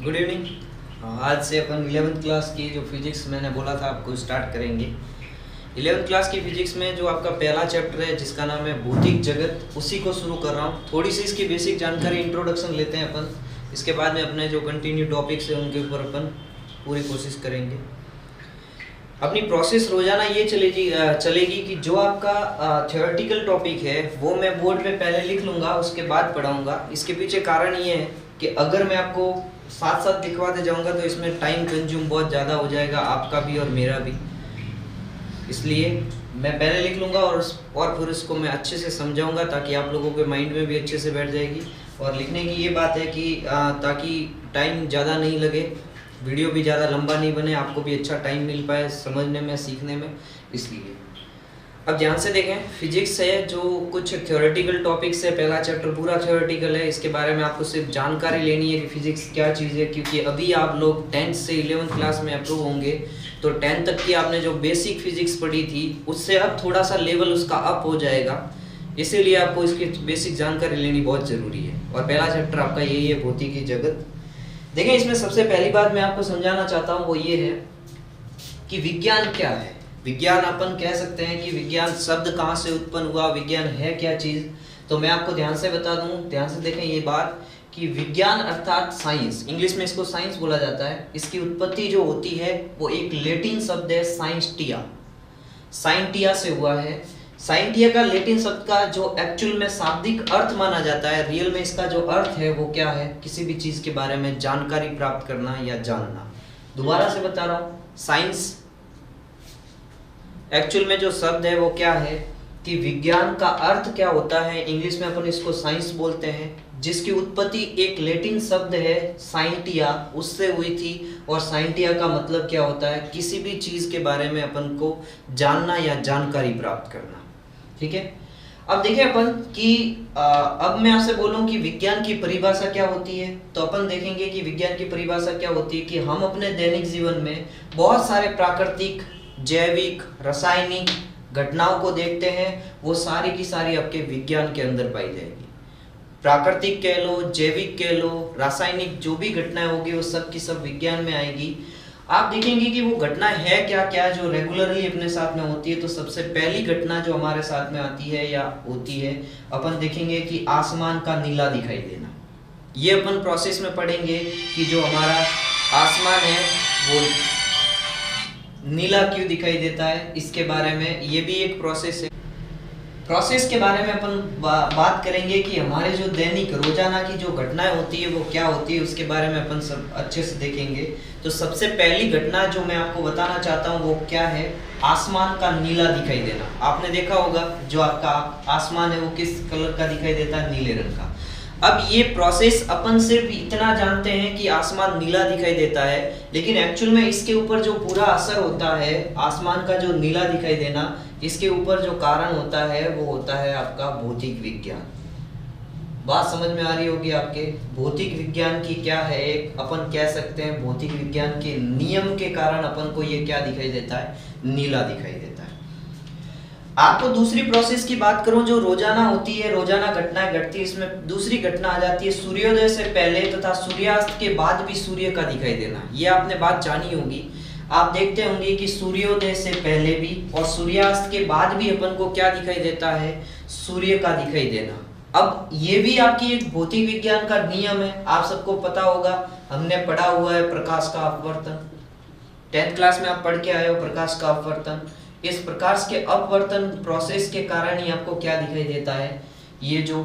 Good evening. आज से अपन 11th class की जो फिजिक्स मैंने बोला था आपको स्टार्ट करेंगे। 11th क्लास की फिजिक्स में जो आपका पहला चैप्टर है जिसका नाम है भौतिक जगत, उसी को शुरू कर रहा हूँ। थोड़ी सी इसकी बेसिक जानकारी इंट्रोडक्शन लेते हैं अपन, इसके बाद में अपने जो कंटिन्यू टॉपिक्स है उनके ऊपर अपन पूरी कोशिश करेंगे। अपनी प्रोसेस रोजाना ये चलेगी कि जो आपका थियोरेटिकल टॉपिक है वो मैं बोर्ड पे पहले लिख लूँगा, उसके बाद पढ़ाऊँगा। इसके पीछे कारण ये है कि अगर मैं आपको साथ साथ लिखवाते जाऊंगा तो इसमें टाइम कंज्यूम बहुत ज़्यादा हो जाएगा, आपका भी और मेरा भी। इसलिए मैं पहले लिख लूँगा और फिर इसको मैं अच्छे से समझाऊंगा ताकि आप लोगों के माइंड में भी अच्छे से बैठ जाएगी। और लिखने की ये बात है कि ताकि टाइम ज़्यादा नहीं लगे, वीडियो भी ज़्यादा लंबा नहीं बने, आपको भी अच्छा टाइम मिल पाए समझने में, सीखने में। इसलिए अब ध्यान से देखें, फिजिक्स है जो कुछ थ्योरेटिकल टॉपिक्स है। पहला चैप्टर पूरा थ्योरेटिकल है, इसके बारे में आपको सिर्फ जानकारी लेनी है कि फिजिक्स क्या चीज़ है। क्योंकि अभी आप लोग 10th से 11th क्लास में अप्रूव होंगे, तो 10th तक की आपने जो बेसिक फिजिक्स पढ़ी थी उससे अब थोड़ा सा लेवल उसका अप हो जाएगा, इसीलिए आपको इसकी बेसिक जानकारी लेनी बहुत ज़रूरी है। और पहला चैप्टर आपका यही है, भौतिकी जगत। देखें, इसमें सबसे पहली बात मैं आपको समझाना चाहता हूँ वो ये है कि विज्ञान क्या है। विज्ञान अपन कह सकते हैं कि विज्ञान शब्द कहाँ से उत्पन्न हुआ, विज्ञान है क्या चीज़। तो मैं आपको ध्यान से बता दूं, ध्यान से देखें ये बात कि विज्ञान अर्थात साइंस, इंग्लिश में इसको साइंस बोला जाता है। इसकी उत्पत्ति जो होती है वो एक लैटिन शब्द है साइंटिया, साइंटिया से हुआ है। साइंटिया का लैटिन शब्द का जो एक्चुअल में शाब्दिक अर्थ माना जाता है, रियल में इसका जो अर्थ है वो क्या है, किसी भी चीज़ के बारे में जानकारी प्राप्त करना या जानना। दोबारा से बता रहा हूँ, साइंस एक्चुअल में जो शब्द है वो क्या है कि विज्ञान का अर्थ क्या होता है, इंग्लिश में अपन इसको साइंस बोलते हैं, जिसकी उत्पत्ति एक लैटिन शब्द है साइंटिया, उससे हुई थी। और साइंटिया का मतलब क्या होता है, किसी भी चीज़ के बारे में अपन को जानना या जानकारी प्राप्त करना। ठीक है, अब देखिए अपन कि अब मैं आपसे बोलूं कि विज्ञान की परिभाषा क्या होती है, तो अपन देखेंगे कि विज्ञान की परिभाषा क्या होती है कि हम अपने दैनिक जीवन में बहुत सारे प्राकृतिक, जैविक, रासायनिक घटनाओं को देखते हैं, वो सारी की सारी आपके विज्ञान के अंदर पाई जाएगी। प्राकृतिक कह लो, जैविक कह लो, रासायनिक जो भी घटनाएं होगी वो सब की सब विज्ञान में आएगी। आप देखेंगे कि वो घटना है क्या क्या जो रेगुलरली अपने साथ में होती है। तो सबसे पहली घटना जो हमारे साथ में आती है या होती है, अपन देखेंगे कि आसमान का नीला दिखाई देना। ये अपन प्रोसेस में पढ़ेंगे कि जो हमारा आसमान है वो नीला क्यों दिखाई देता है, इसके बारे में ये भी एक प्रोसेस है। प्रोसेस के बारे में अपन बात करेंगे कि हमारे जो दैनिक रोजाना की जो घटनाएं होती है वो क्या होती है, उसके बारे में अपन सब अच्छे से देखेंगे। तो सबसे पहली घटना जो मैं आपको बताना चाहता हूँ वो क्या है, आसमान का नीला दिखाई देना। आपने देखा होगा जो आपका आसमान है वो किस कलर का दिखाई देता है, नीले रंग का। अब ये प्रोसेस अपन सिर्फ इतना जानते हैं कि आसमान नीला दिखाई देता है, लेकिन एक्चुअल में इसके ऊपर जो पूरा असर होता है, आसमान का जो नीला दिखाई देना, इसके ऊपर जो कारण होता है वो होता है आपका भौतिक विज्ञान। बात समझ में आ रही होगी आपके, भौतिक विज्ञान की क्या है, एक अपन कह सकते हैं भौतिक विज्ञान के नियम के कारण अपन को ये क्या दिखाई देता है, नीला दिखाई देता है। आपको दूसरी प्रोसेस की बात करूं जो रोजाना होती है, रोजाना घटनाएं घटती है, इसमें दूसरी घटना आ जाती है सूर्योदय से पहले तथा सूर्यास्त के बाद भी सूर्य का दिखाई देना। ये आपने बात जानी होगी, आप देखते होंगे कि सूर्योदय से पहले भी और सूर्यास्त के बाद भी अपन को क्या दिखाई देता है, सूर्य का दिखाई देना। अब ये भी आपकी एक भौतिक विज्ञान का नियम है, आप सबको पता होगा, हमने पढ़ा हुआ है प्रकाश का अपवर्तन। 10th क्लास में आप पढ़ के आए हो प्रकाश का अपवर्तन। इस प्रकाश के अपवर्तन प्रोसेस के कारण ही आपको क्या दिखाई देता है, ये जो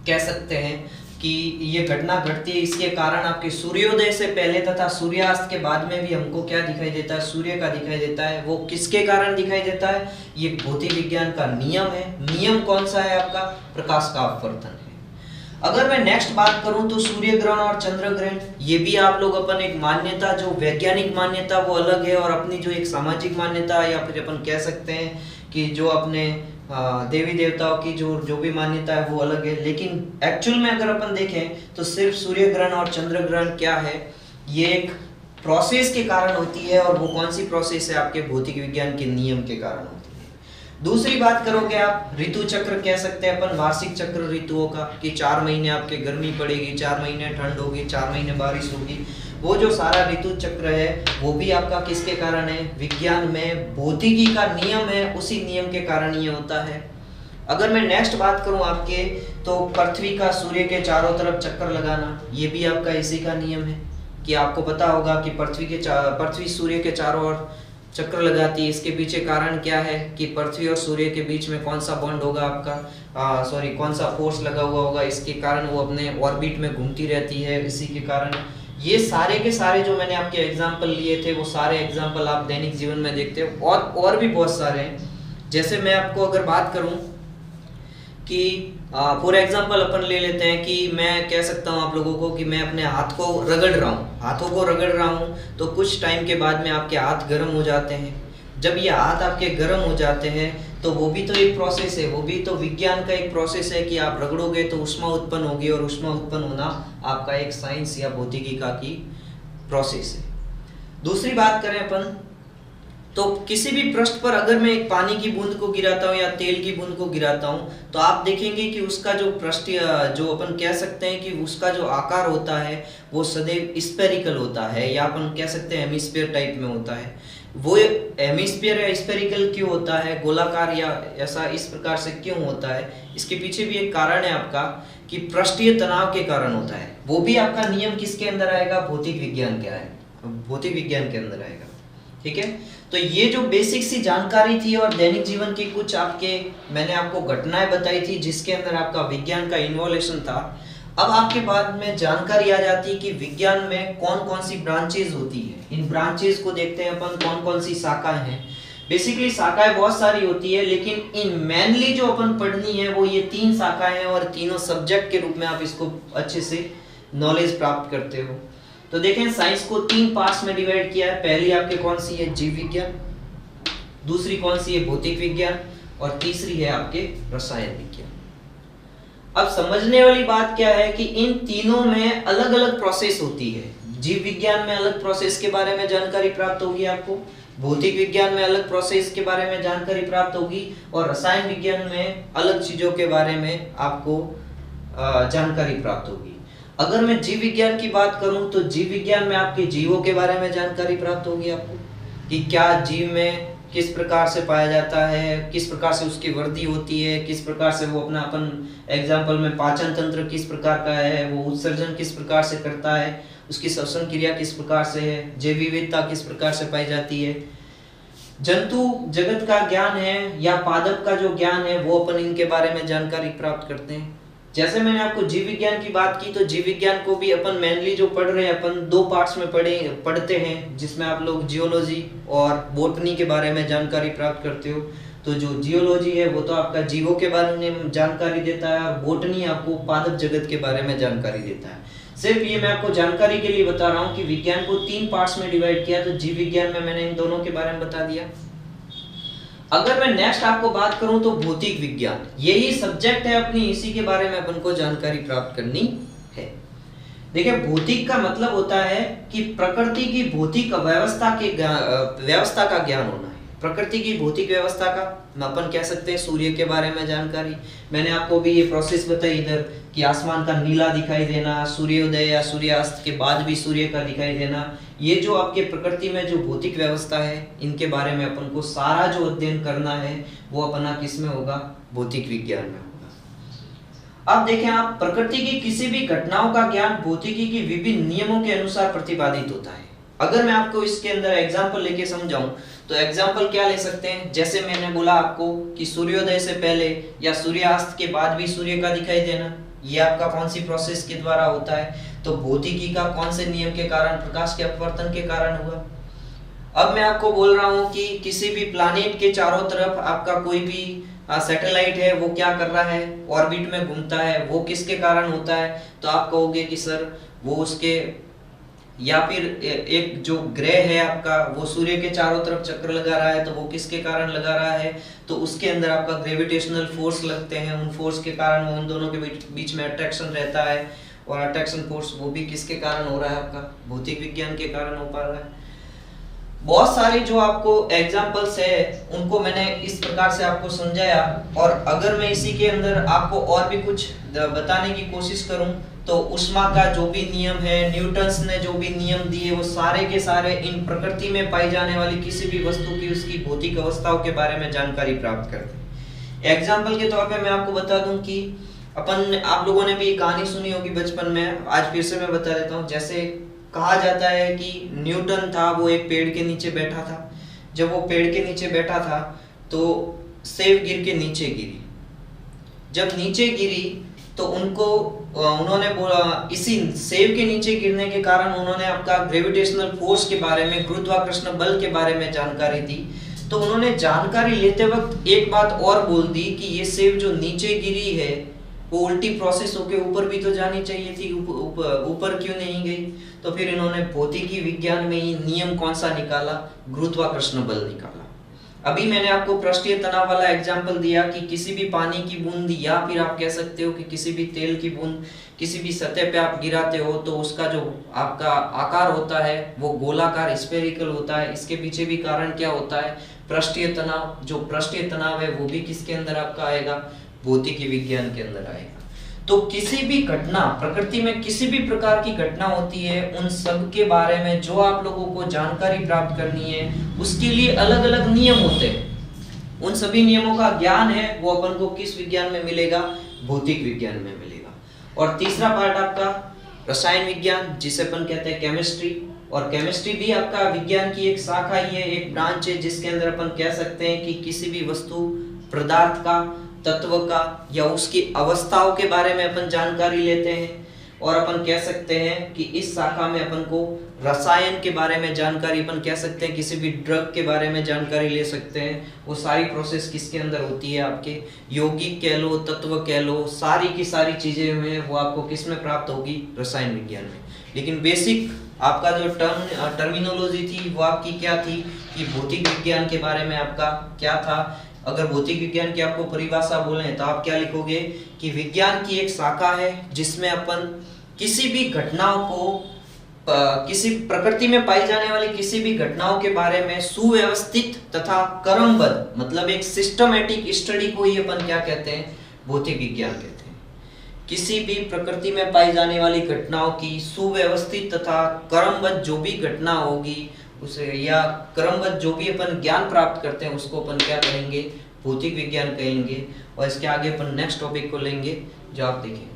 कह सकते हैं कि ये घटना घटती है, इसके कारण आपके सूर्योदय से पहले तथा सूर्यास्त के बाद में भी हमको क्या दिखाई देता है, सूर्य का दिखाई देता है। वो किसके कारण दिखाई देता है, ये भौतिक विज्ञान का नियम है। नियम कौन सा है आपका, प्रकाश का अपवर्तन है। अगर मैं नेक्स्ट बात करूं तो सूर्य ग्रहण और चंद्र ग्रहण, ये भी आप लोग अपन एक मान्यता, जो वैज्ञानिक मान्यता वो अलग है, और अपनी जो एक सामाजिक मान्यता या फिर अपन कह सकते हैं कि जो अपने देवी देवताओं की जो भी मान्यता है वो अलग है। लेकिन एक्चुअल में अगर अपन देखें तो सिर्फ सूर्य ग्रहण और चंद्र ग्रहण क्या है, ये एक प्रोसेस के कारण होती है। और वो कौन सी प्रोसेस है, आपके भौतिक विज्ञान के नियम के कारण होती है। दूसरी बात करोगे आप ऋतु चक्र कह सकते हैं अपन, वार्षिक चक्र ऋतुओं का, कि 4 महीने आपके गर्मी पड़ेगी, 4 महीने ठंड होगी, 4 महीने बारिश होगी। वो जो सारा ऋतु चक्र है वो भी आपका किसके कारण है? विज्ञान में भौतिकी का नियम है, उसी नियम के कारण ये होता है। अगर मैं नेक्स्ट बात करूं आपके, तो पृथ्वी का सूर्य के चारों तरफ चक्कर लगाना, ये भी आपका इसी का नियम है। कि आपको पता होगा कि पृथ्वी सूर्य के चारों ओर चक्कर लगाती है। इसके पीछे कारण क्या है कि पृथ्वी और सूर्य के बीच में कौन सा बॉन्ड होगा आपका, कौन सा फोर्स लगा हुआ होगा, इसके कारण वो अपने ऑर्बिट में घूमती रहती है। इसी के कारण ये सारे के सारे जो मैंने आपके एग्जाम्पल लिए थे वो सारे एग्जाम्पल आप दैनिक जीवन में देखते हो, और भी बहुत सारे हैं। जैसे मैं आपको अगर बात करूं कि फॉर एग्जाम्पल अपन ले लेते हैं कि मैं कह सकता हूँ आप लोगों को कि मैं अपने हाथ को रगड़ रहा हूँ, हाथों को रगड़ रहा हूँ, तो कुछ टाइम के बाद में आपके हाथ गर्म हो जाते हैं। जब ये हाथ आपके गर्म हो जाते हैं तो वो भी तो एक प्रोसेस है, वो भी तो विज्ञान का एक प्रोसेस है कि आप रगड़ोगे तो ऊष्मा उत्पन्न होगी, और ऊष्मा उत्पन्न होना आपका एक साइंस या भौतिकी का की प्रोसेस है। दूसरी बात करें अपन, तो किसी भी पृष्ठ पर अगर मैं एक पानी की बूंद को गिराता हूँ या तेल की बूंद को गिराता हूँ, तो आप देखेंगे कि उसका जो पृष्ठ, जो अपन कह सकते हैं कि उसका जो आकार होता है वो सदैव स्फेरिकल होता है, या अपन कह सकते हैं हेमिस्फीयर टाइप में होता है। वो हेमिस्फीयर या स्फेरिकल क्यों होता है, गोलाकार या ऐसा इस प्रकार से क्यों होता है, इसके पीछे भी एक कारण है आपका कि पृष्ठीय तनाव के कारण होता है। वो भी आपका नियम किसके अंदर आएगा? भौतिक विज्ञान के आएगा, भौतिक विज्ञान के अंदर आएगा। ठीक है, तो ये जो बेसिक सी जानकारी थी और दैनिक जीवन की कुछ आपके मैंने आपको घटनाएं बताई थी जिसके अंदर आपका विज्ञान का इन्वॉल्यूशन था। अब आपके बाद में जानकारी आ जाती है कि विज्ञान में कौन कौन सी ब्रांचेज होती है। इन ब्रांचेज को देखते हैं अपन, कौन कौन सी शाखाएं हैं। बेसिकली शाखाएं बहुत सारी होती है, लेकिन इन मेनली जो अपन पढ़नी है वो ये 3 शाखाएं हैं, और तीनों सब्जेक्ट के रूप में आप इसको अच्छे से नॉलेज प्राप्त करते हो। तो देखें, साइंस को 3 पार्ट्स में डिवाइड किया है। पहली आपके कौन सी है? जीव विज्ञान, दूसरी कौन सी है? भौतिक विज्ञान, और तीसरी है आपके रसायन विज्ञान। अब समझने वाली बात क्या है कि इन तीनों में अलग अलग प्रोसेस होती है। जीव विज्ञान में अलग प्रोसेस के बारे में जानकारी प्राप्त होगी आपको, भौतिक विज्ञान में अलग प्रोसेस के बारे में जानकारी प्राप्त होगी, और रसायन विज्ञान में अलग चीजों के बारे में आपको जानकारी प्राप्त होगी। अगर मैं जीव विज्ञान की बात करूं तो जीव विज्ञान में आपके जीवों के बारे में जानकारी प्राप्त होगी आपको, कि क्या जीव में किस प्रकार से पाया जाता है, किस प्रकार से उसकी वृद्धि होती है, किस प्रकार से वो अपना अपन एग्जाम्पल में पाचन तंत्र किस प्रकार का है, वो उत्सर्जन किस प्रकार से करता है, उसकी श्वसन क्रिया किस प्रकार से है, जैव विविधता किस प्रकार से पाई जाती है। जंतु जगत का ज्ञान है या पादप का जो ज्ञान है वो अपन इनके बारे में जानकारी प्राप्त करते हैं। जैसे मैंने आपको जीव विज्ञान की बात की, तो जीव विज्ञान को भी अपन मेनली जो पढ़ रहे हैं अपन 2 पार्ट्स में पढ़ते हैं, जिसमें आप लोग जियोलॉजी और बोटनी के बारे में जानकारी प्राप्त करते हो। तो जो जियोलॉजी है वो तो आपका जीवों के बारे में जानकारी देता है, और बोटनी आपको पादप जगत के बारे में जानकारी देता है। सिर्फ ये मैं आपको जानकारी के लिए बता रहा हूँ कि विज्ञान को 3 पार्ट्स में डिवाइड किया, तो जीव विज्ञान में मैंने इन दोनों के बारे में बता दिया। अगर मैं नेक्स्ट आपको बात करूं तो भौतिक विज्ञान, यही सब्जेक्ट है अपनी, इसी के बारे में अपन को जानकारी प्राप्त करनी है। देखिए, भौतिक का मतलब होता है कि प्रकृति की भौतिक व्यवस्था का ज्ञान होना है। प्रकृति की भौतिक व्यवस्था का अपन कह सकते हैं सूर्य के बारे में जानकारी। मैंने आपको भी ये प्रोसेस बताई इधर कि आसमान का नीला दिखाई देना, सूर्योदय या सूर्यास्त के बाद भी सूर्य का दिखाई देना, ये जो आपके प्रकृति में जो भौतिक व्यवस्था है इनके बारे में अपन को सारा जो अध्ययन करना है वो अपना किस में होगा? भौतिक विज्ञान में होगा। अब देखें आप, प्रकृति की किसी भी घटनाओं का ज्ञान भौतिकी की विभिन्न नियमों के अनुसार प्रतिपादित होता है। अगर मैं आपको इसके अंदर एग्जाम्पल लेके समझाऊं तो एग्जाम्पल क्या ले सकते हैं? जैसे मैंने बोला आपको कि सूर्योदय से पहले या सूर्यास्त के बाद भी सूर्य का दिखाई देना, ये आपका कौन सी प्रोसेस के द्वारा होता है? तो भौतिकी का कौन से नियम के कारण? प्रकाश के अपवर्तन के कारण हुआ। अब मैं आपको बोल रहा हूँ कि किसी भी प्लैनेट के चारों तरफ आपका कोई भी सैटेलाइट है वो क्या कर रहा है? ऑर्बिट में घूमता है। वो किसके कारण होता है? तो आप कहोगे कि सर वो उसके, या फिर एक जो ग्रह है आपका वो सूर्य के चारों तरफ चक्कर लगा रहा है, तो वो किसके कारण लगा रहा है? तो उसके अंदर आपका ग्रेविटेशनल फोर्स लगते हैं, उन फोर्स के कारण वो उन दोनों के बीच में अट्रैक्शन रहता है, और अट्रैक्शन फोर्स वो भी किसके कारण हो रहा है? आपका भौतिक विज्ञान के कारण हो पा रहा है। बहुत सारी जो आपको एग्जाम्पल्स है उनको मैंने इस प्रकार से आपको समझाया, और अगर मैं इसी के अंदर आपको और भी कुछ बताने की कोशिश करूं तो ऊष्मा का जो भी नियम है, न्यूटन्स ने जो भी नियम दिए, वो सारे के सारे इन प्रकृति में पाई जाने वाली किसी भी वस्तु की उसकी भौतिक अवस्थाओं के बारे में जानकारी प्राप्त करते हैं। एग्जाम्पल के तौर पे मैं आपको बता दूं कि आप लोगों ने भी कहानी सुनी होगी बचपन में, आज फिर से मैं बता देता हूँ। जैसे कहा जाता है कि न्यूटन था, वो एक पेड़ के नीचे बैठा था। जब वो पेड़ के नीचे बैठा था तो सेब गिर के नीचे गिरी। जब नीचे गिरी तो उन्होंने बोला, इसी सेब के नीचे गिरने के कारण उन्होंने आपका ग्रेविटेशनल फोर्स के बारे में, गुरुत्वाकर्षण बल के बारे में जानकारी दी। तो उन्होंने जानकारी लेते वक्त एक बात और बोल दी कि ये सेब जो नीचे गिरी है वो उल्टी प्रोसेस होके ऊपर भी तो जानी चाहिए थी, ऊपर क्यों नहीं गई? तो फिर इन्होंने भौतिकी विज्ञान में ही नियम कौन सा निकाला? गुरुत्वाकर्षण बल निकाला। अभी मैंने आपको पृष्ठीय तनाव वाला एग्जांपल दिया कि किसी भी पानी की बूंद या फिर आप कह सकते हो कि किसी भी तेल की बूंद किसी भी सतह पे आप गिराते हो तो उसका जो आपका आकार होता है वो गोलाकार स्फेरिकल होता है। इसके पीछे भी कारण क्या होता है? पृष्ठीय तनाव। जो पृष्ठीय तनाव है वो भी किसके अंदर आपका आएगा? भौतिकी विज्ञान के अंदर आएगा। तो किसी भी घटना, प्रकृति में किसी भी प्रकार की घटना होती है, उन सब के बारे में जो आप लोगों को जानकारी प्राप्त करनी है उसके लिए अलग अलग नियम होते हैं। उन सभी नियमों का ज्ञान है वो अपन को किस विज्ञान में मिलेगा? भौतिक विज्ञान में मिलेगा। और तीसरा पार्ट आपका रसायन विज्ञान, जिसे अपन कहते हैं केमिस्ट्री। और केमिस्ट्री भी आपका विज्ञान की एक शाखा ही है, एक ब्रांच है, जिसके अंदर अपन कह सकते हैं कि किसी भी वस्तु, पदार्थ का, तत्व का या उसकी अवस्थाओं के बारे में अपन जानकारी लेते हैं। और अपन कह सकते हैं कि इस शाखा में अपन को रसायन के बारे में जानकारी, अपन कह सकते हैं किसी भी ड्रग के बारे में जानकारी ले सकते हैं। वो सारी प्रोसेस किसके अंदर होती है? आपके यौगिक कह लो, तत्व कह लो, सारी की सारी चीजें हैं वो आपको किस में प्राप्त होगी? रसायन विज्ञान में। लेकिन बेसिक आपका जो टर्मिनोलॉजी थी वो आपकी क्या थी कि भौतिक विज्ञान के बारे में आपका क्या था? अगर भौतिक विज्ञान की आपको परिभाषा बोलें तो आप क्या लिखोगे कि विज्ञान की एक शाखा है जिसमें अपन किसी भी घटनाओं को, किसी प्रकृति में पाई जाने वाली किसी भी घटनाओं के बारे में सुव्यवस्थित तथा क्रमबद्ध, मतलब एक सिस्टमैटिक स्टडी को ही अपन क्या कहते हैं? भौतिक विज्ञान कहते हैं। किसी भी प्रकृति में पाई जाने वाली घटनाओं की सुव्यवस्थित तथा क्रमबद्ध जो भी घटना होगी उसे, या क्रमबद्ध जो भी अपन ज्ञान प्राप्त करते हैं उसको अपन क्या कहेंगे? भौतिक विज्ञान कहेंगे। और इसके आगे अपन नेक्स्ट टॉपिक को लेंगे जो आप देखेंगे।